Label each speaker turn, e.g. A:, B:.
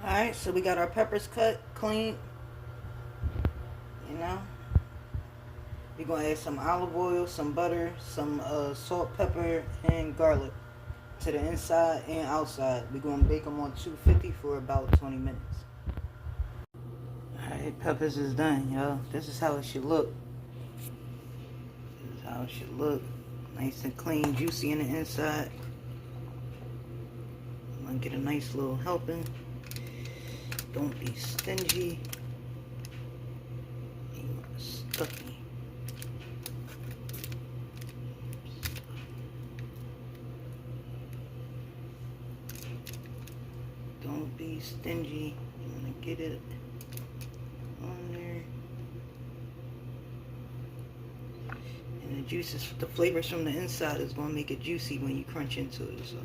A: Alright, so we got our peppers cut, clean, you know. We're going to add some olive oil, some butter, some salt, pepper, and garlic to the inside and outside. We're going to bake them on 250 for about 20 minutes. Alright, peppers is done, y'all. This is how it should look. This is how it should look. Nice and clean, juicy in the inside. I'm going to get a nice little helping. Don't be stingy. You want to stuff me. Don't be stingy. You want to get it on there. And the juices, the flavors from the inside is going to make it juicy when you crunch into it. So.